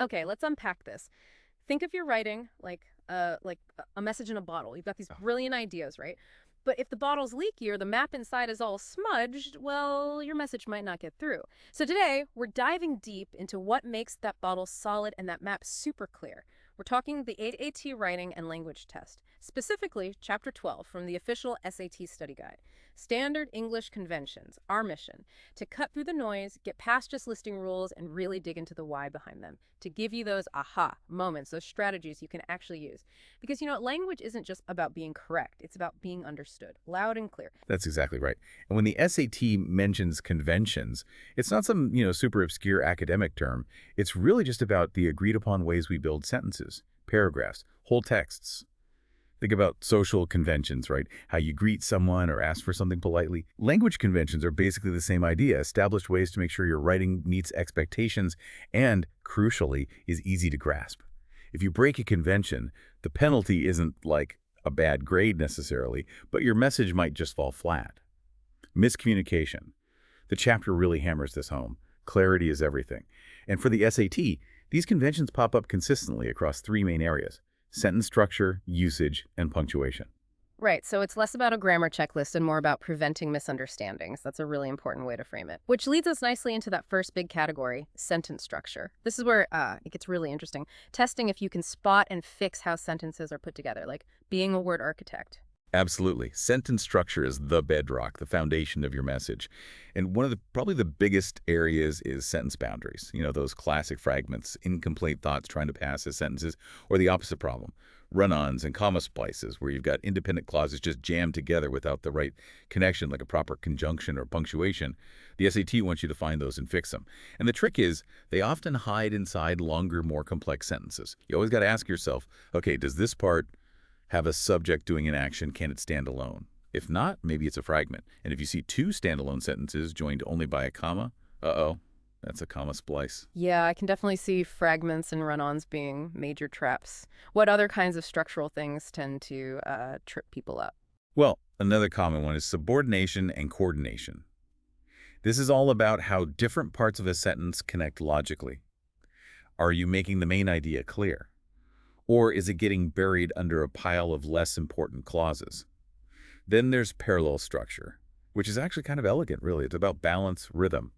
Okay, let's unpack this. Think of your writing like a message in a bottle. You've got these brilliant ideas, right? But if the bottle's leaky or the map inside is all smudged, well, your message might not get through. So today, we're diving deep into what makes that bottle solid and that map super clear. We're talking the AAT writing and language test, specifically Chapter 12 from the official SAT study guide. Standard English conventions, our mission, to cut through the noise, get past just listing rules, and really dig into the why behind them, to give you those aha moments, those strategies you can actually use. Because, language isn't just about being correct, it's about being understood, loud and clear. That's exactly right. And when the SAT mentions conventions, it's not some, super obscure academic term. It's really just about the agreed upon ways we build sentences, paragraphs, whole texts. Think about social conventions, right? How you greet someone or ask for something politely. Language conventions are basically the same idea, established ways to make sure your writing meets expectations and, crucially, is easy to grasp. If you break a convention, the penalty isn't like a bad grade necessarily, but your message might just fall flat. Miscommunication. The chapter really hammers this home. Clarity is everything. And for the SAT, these conventions pop up consistently across three main areas: sentence structure, usage, and punctuation. Right, so it's less about a grammar checklist and more about preventing misunderstandings. That's a really important way to frame it. Which leads us nicely into that first big category, sentence structure. This is where it gets really interesting. Testing if you can spot and fix how sentences are put together, like being a word architect. Absolutely. Sentence structure is the bedrock, the foundation of your message. And one of probably the biggest areas is sentence boundaries. Those classic fragments, incomplete thoughts trying to pass as sentences, or the opposite problem, run-ons and comma splices, where you've got independent clauses just jammed together without the right connection, like a proper conjunction or punctuation. The SAT wants you to find those and fix them. And the trick is, they often hide inside longer, more complex sentences. You always got to ask yourself, okay, does this part have a subject doing an action? Can it stand alone? If not, maybe it's a fragment. And if you see two standalone sentences joined only by a comma, that's a comma splice. Yeah, I can definitely see fragments and run-ons being major traps. What other kinds of structural things tend to trip people up? Well, another common one is subordination and coordination. This is all about how different parts of a sentence connect logically. Are you making the main idea clear? Or is it getting buried under a pile of less important clauses? Then there's parallel structure, which is actually kind of elegant, really. It's about balance, rhythm.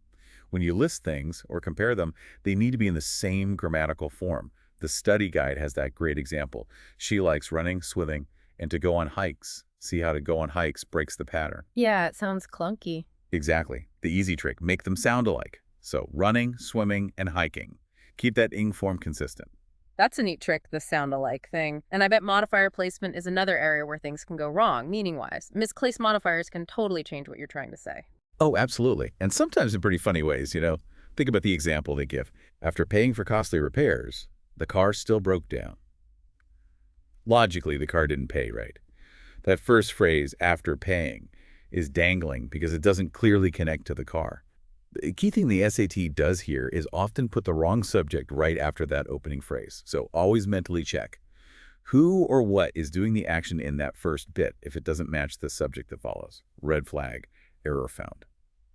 When you list things or compare them, they need to be in the same grammatical form. The study guide has that great example. She likes running, swimming, and to go on hikes. See how to go on hikes breaks the pattern. Yeah, it sounds clunky. Exactly. The easy trick, make them sound alike. So running, swimming, and hiking. Keep that ing form consistent. That's a neat trick, the sound-alike thing. And I bet modifier placement is another area where things can go wrong, meaning-wise. Misplaced modifiers can totally change what you're trying to say. Oh, absolutely. And sometimes in pretty funny ways, Think about the example they give. After paying for costly repairs, the car still broke down. Logically, the car didn't pay, right? That first phrase, after paying, is dangling because it doesn't clearly connect to the car. The key thing the SAT does here is often put the wrong subject right after that opening phrase. So always mentally check. Who or what is doing the action in that first bit if it doesn't match the subject that follows? Red flag, error found.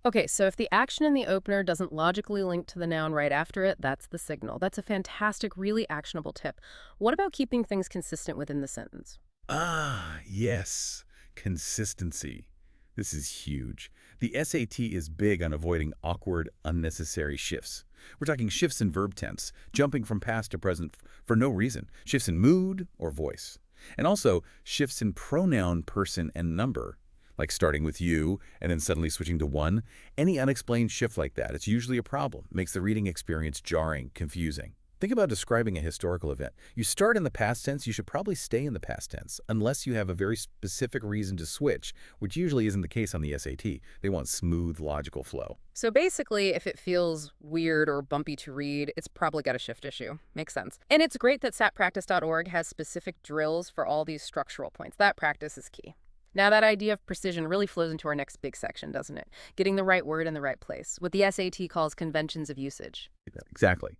Okay, so if the action in the opener doesn't logically link to the noun right after it, that's the signal. That's a fantastic, really actionable tip. What about keeping things consistent within the sentence? Ah, yes. Consistency. This is huge. The SAT is big on avoiding awkward, unnecessary shifts. We're talking shifts in verb tense, jumping from past to present for no reason, shifts in mood or voice. And also shifts in pronoun, person, and number, like starting with you and then suddenly switching to one. Any unexplained shift like that, it's usually a problem, makes the reading experience jarring, confusing. Think about describing a historical event. You start in the past tense, you should probably stay in the past tense, unless you have a very specific reason to switch, which usually isn't the case on the SAT. They want smooth, logical flow. So basically, if it feels weird or bumpy to read, it's probably got a shift issue. Makes sense. And it's great that satpractice.org has specific drills for all these structural points. That practice is key. Now that idea of precision really flows into our next big section, doesn't it? Getting the right word in the right place, what the SAT calls conventions of usage. Exactly.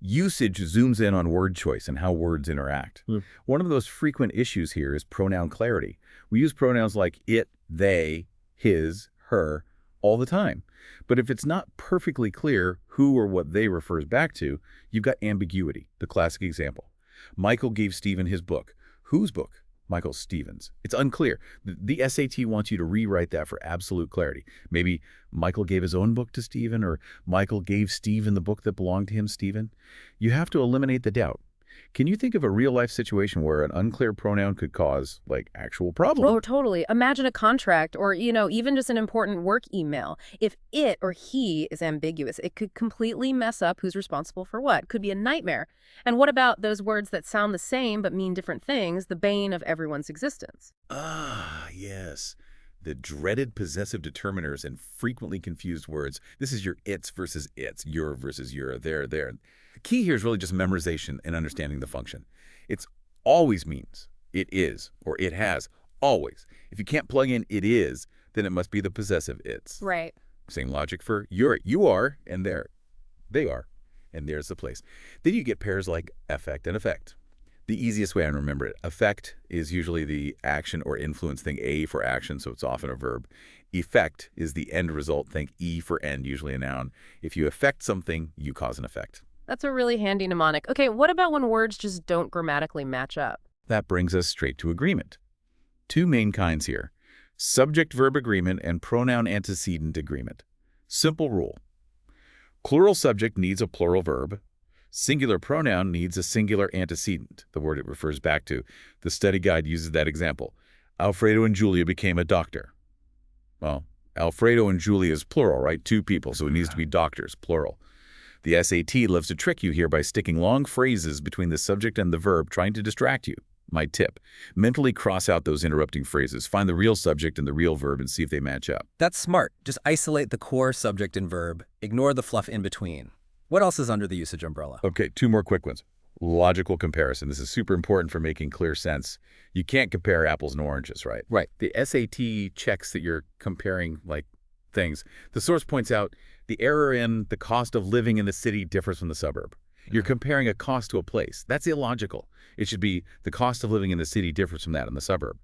Usage zooms in on word choice and how words interact. One of those frequent issues here is pronoun clarity. We use pronouns like it, they, his, her all the time. But if it's not perfectly clear who or what they refers back to, you've got ambiguity, the classic example. Michael gave Stephen his book. Whose book? Michael Stevens. It's unclear. The SAT wants you to rewrite that for absolute clarity. Maybe Michael gave his own book to Stephen, or Michael gave Stephen the book that belonged to him, Stephen. You have to eliminate the doubt. Can you think of a real-life situation where an unclear pronoun could cause, like, actual problems? Oh, totally. Imagine a contract or, even just an important work email. If it or he is ambiguous, it could completely mess up who's responsible for what. Could be a nightmare. And what about those words that sound the same but mean different things, the bane of everyone's existence? Ah, yes. The dreaded possessive determiners and frequently confused words. This is your its versus its, your versus your, there. The key here is really just memorization and understanding the function. It's always means it is or it has, always. If you can't plug in it is, then it must be the possessive its. Right. Same logic for you are, and there, they are, and there's the place. Then you get pairs like affect and effect. The easiest way I remember it, affect is usually the action or influence, think A for action, so it's often a verb. Effect is the end result, think E for end, usually a noun. If you affect something, you cause an effect. That's a really handy mnemonic. Okay, what about when words just don't grammatically match up? That brings us straight to agreement. Two main kinds here, subject-verb agreement and pronoun antecedent agreement. Simple rule. Plural subject needs a plural verb. Singular pronoun needs a singular antecedent, the word it refers back to. The study guide uses that example. Alfredo and Julia became a doctor. Well, Alfredo and Julia is plural, right? Two people, so it needs to be doctors, plural. The SAT loves to trick you here by sticking long phrases between the subject and the verb, trying to distract you. My tip, mentally cross out those interrupting phrases. Find the real subject and the real verb and see if they match up. That's smart. Just isolate the core subject and verb. Ignore the fluff in between. What else is under the usage umbrella? Okay, two more quick ones. Logical comparison. This is super important for making clear sense. You can't compare apples and oranges, right? Right. The SAT checks that you're comparing, like, things. The source points out the error in the cost of living in the city differs from the suburb. You're comparing a cost to a place. That's illogical. It should be the cost of living in the city differs from that in the suburb.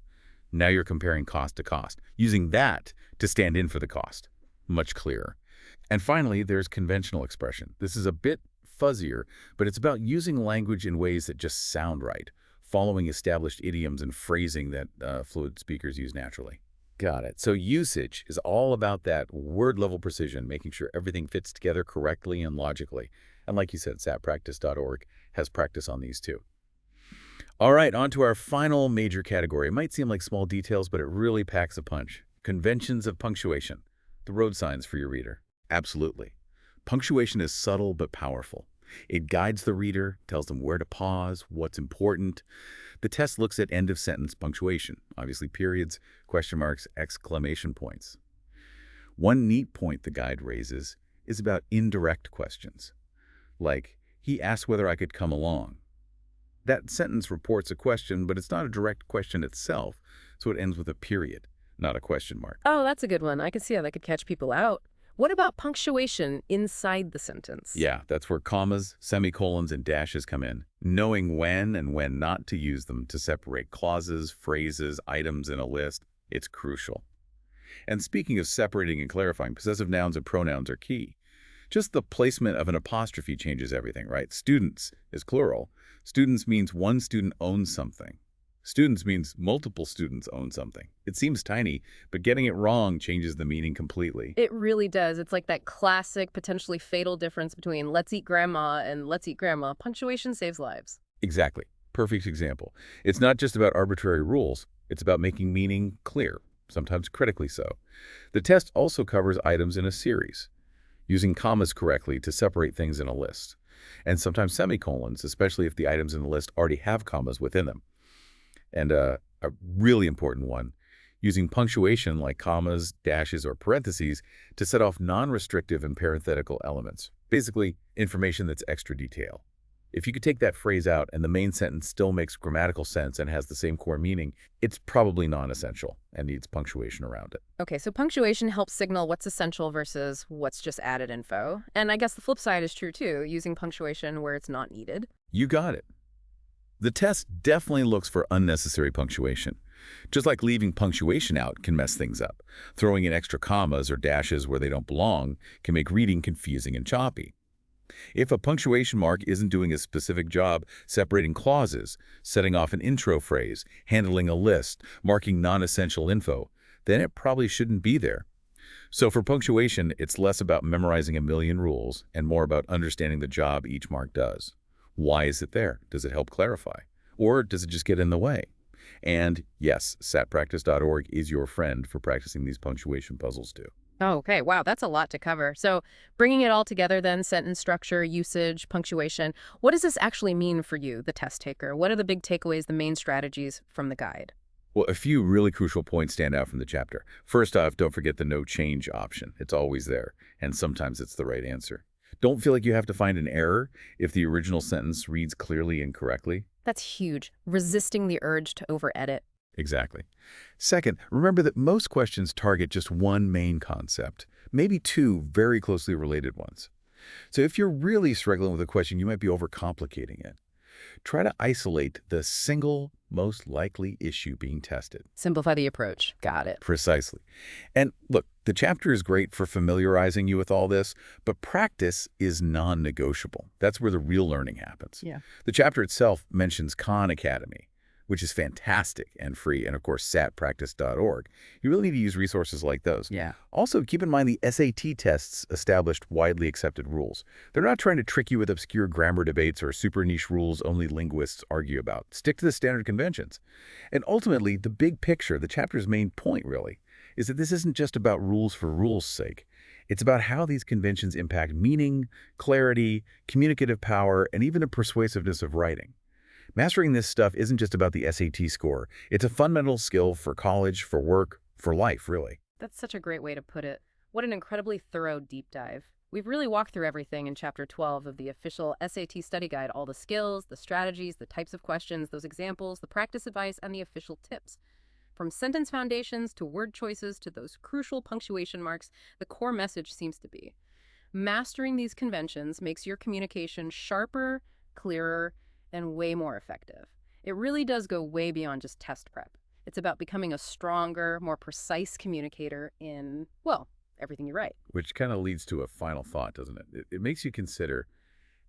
Now you're comparing cost to cost, using that to stand in for the cost. Much clearer. And finally, there's conventional expression. This is a bit fuzzier, but it's about using language in ways that just sound right, following established idioms and phrasing that fluent speakers use naturally. Got it. So usage is all about that word-level precision, making sure everything fits together correctly and logically. And like you said, satpractice.org has practice on these too. All right, on to our final major category. It might seem like small details, but it really packs a punch. Conventions of punctuation. The road signs for your reader. Absolutely. Punctuation is subtle but powerful. It guides the reader, tells them where to pause, what's important. The test looks at end-of-sentence punctuation, obviously periods, question marks, exclamation points. One neat point the guide raises is about indirect questions, like, he asked whether I could come along. That sentence reports a question, but it's not a direct question itself, so it ends with a period, not a question mark. Oh, that's a good one. I can see how that could catch people out. What about punctuation inside the sentence? Yeah, that's where commas, semicolons, and dashes come in. Knowing when and when not to use them to separate clauses, phrases, items in a list, it's crucial. And speaking of separating and clarifying, possessive nouns and pronouns are key. Just the placement of an apostrophe changes everything, right? Students is plural. Students means one student owns something. Students means multiple students own something. It seems tiny, but getting it wrong changes the meaning completely. It really does. It's like that classic, potentially fatal difference between let's eat grandma and let's eat grandma. Punctuation saves lives. Exactly. Perfect example. It's not just about arbitrary rules. It's about making meaning clear, sometimes critically so. The test also covers items in a series, using commas correctly to separate things in a list, and sometimes semicolons, especially if the items in the list already have commas within them. And a really important one, using punctuation like commas, dashes, or parentheses to set off non-restrictive and parenthetical elements. Basically, information that's extra detail. If you could take that phrase out and the main sentence still makes grammatical sense and has the same core meaning, it's probably non-essential and needs punctuation around it. Okay, so punctuation helps signal what's essential versus what's just added info. And I guess the flip side is true too, using punctuation where it's not needed. You got it. The test definitely looks for unnecessary punctuation. Just like leaving punctuation out can mess things up. Throwing in extra commas or dashes where they don't belong can make reading confusing and choppy. If a punctuation mark isn't doing a specific job separating clauses, setting off an intro phrase, handling a list, marking non-essential info, then it probably shouldn't be there. So for punctuation, it's less about memorizing a million rules and more about understanding the job each mark does. Why is it there? Does it help clarify? Or does it just get in the way? And yes, satpractice.org is your friend for practicing these punctuation puzzles too. Oh, okay. Wow, that's a lot to cover. So bringing it all together then, sentence structure, usage, punctuation, what does this actually mean for you, the test taker? What are the big takeaways, the main strategies from the guide? Well, a few really crucial points stand out from the chapter. First off, don't forget the no change option. It's always there, and sometimes it's the right answer. Don't feel like you have to find an error if the original sentence reads clearly and correctly. That's huge. Resisting the urge to over-edit. Exactly. Second, remember that most questions target just one main concept, maybe two very closely related ones. So if you're really struggling with a question, you might be overcomplicating it. Try to isolate the single most likely issue being tested. Simplify the approach. Got it. Precisely. And look, the chapter is great for familiarizing you with all this, but practice is non-negotiable. That's where the real learning happens. Yeah. The chapter itself mentions Khan Academy, which is fantastic and free, and of course, satpractice.org. You really need to use resources like those. Yeah. Also, keep in mind the SAT tests established widely accepted rules. They're not trying to trick you with obscure grammar debates or super niche rules only linguists argue about. Stick to the standard conventions. And ultimately, the big picture, the chapter's main point really, is that this isn't just about rules for rules' sake. It's about how these conventions impact meaning, clarity, communicative power, and even the persuasiveness of writing. Mastering this stuff isn't just about the SAT score. It's a fundamental skill for college, for work, for life, really. That's such a great way to put it. What an incredibly thorough deep dive. We've really walked through everything in Chapter 12 of the official SAT study guide, all the skills, the strategies, the types of questions, those examples, the practice advice, and the official tips. From sentence foundations to word choices to those crucial punctuation marks, the core message seems to be mastering these conventions makes your communication sharper, clearer, and way more effective. It really does go way beyond just test prep. It's about becoming a stronger, more precise communicator in, well, everything you write. Which kind of leads to a final thought, doesn't it? It makes you consider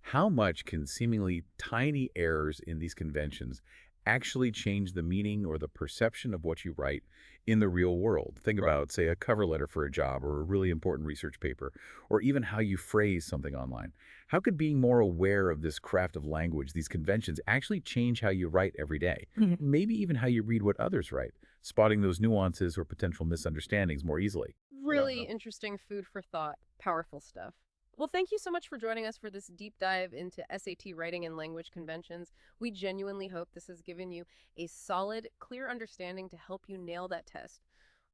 how much can seemingly tiny errors in these conventions actually change the meaning or the perception of what you write in the real world. Think about, say, a cover letter for a job or a really important research paper, or even how you phrase something online. How could being more aware of this craft of language, these conventions, actually change how you write every day? Maybe even how you read what others write, spotting those nuances or potential misunderstandings more easily. Really interesting food for thought. Powerful stuff. Well, thank you so much for joining us for this deep dive into SAT writing and language conventions. We genuinely hope this has given you a solid, clear understanding to help you nail that test.